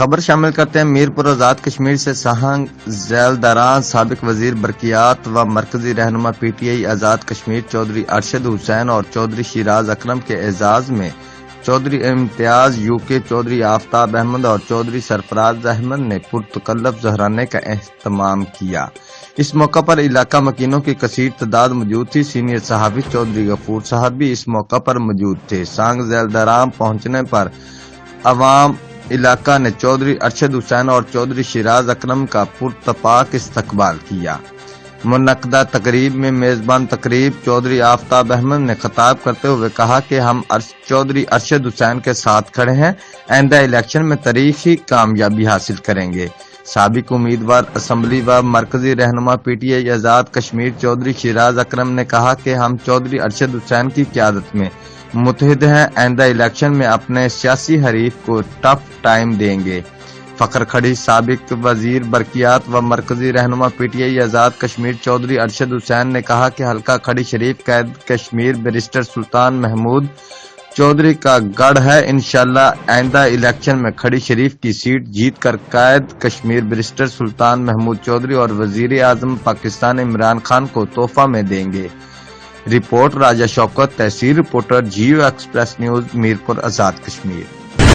خبر شامل کرتے ہیں میرپور آزاد کشمیر سے سہنگ ذیل دراں سابق وزیر برقیات و مرکزی رہنما P T I Azad Kashmir Chaudhry Arshad حسین اور چودھری شیراز اکرم کے اعزاز میں چودھری امتیاز یو کے، چودھری آفتاب احمد اور چودھری سرفراز احمد نے پرتکلف ظہرانے کا اہتمام کیا۔ اس موقع پر علاقہ مکینوں کی کثیر تعداد موجود تھی۔ سینئر صحافی چودھری غفور صاحب بھی اس موقع پر موجود تھے۔ سہنگ ذیل دراں پہنچنے پر عوام علاقہ نے چودھری ارشد حسین اور چودھری شیراز اکرم کا پرتپاک استقبال کیا۔ منعقدہ تقریب میں میزبان تقریب چودھری آفتاب احمد نے خطاب کرتے ہوئے کہا کہ ہم چودھری ارشد حسین کے ساتھ کھڑے ہیں، آئندہ الیکشن میں تاریخی کامیابی حاصل کریں گے۔ سابق امیدوار اسمبلی و مرکزی رہنما P T I Azad Kashmir Chaudhry Shiraz اکرم نے کہا کہ ہم چودھری ارشد حسین کی قیادت میں متحد ہیں، آئندہ الیکشن میں اپنے سیاسی حریف کو ٹف ٹائم دیں گے۔ فخر کھڑی سابق وزیر برقیات و مرکزی رہنما P T I Azad Kashmir Chaudhry Arshad حسین نے کہا کہ حلقہ کھڑی شریف قائد کشمیر بیرسٹر سلطان محمود چودھری کا گڑھ ہے۔ انشاءاللہ آئندہ الیکشن میں کھڑی شریف کی سیٹ جیت کر قائد کشمیر بیرسٹر سلطان محمود چودھری اور وزیر اعظم پاکستان عمران خان کو تحفہ میں دیں گے۔ رپورٹ راجہ شوکت، تحصیل reporter, Geo express news, Mirpur Azad Kashmir.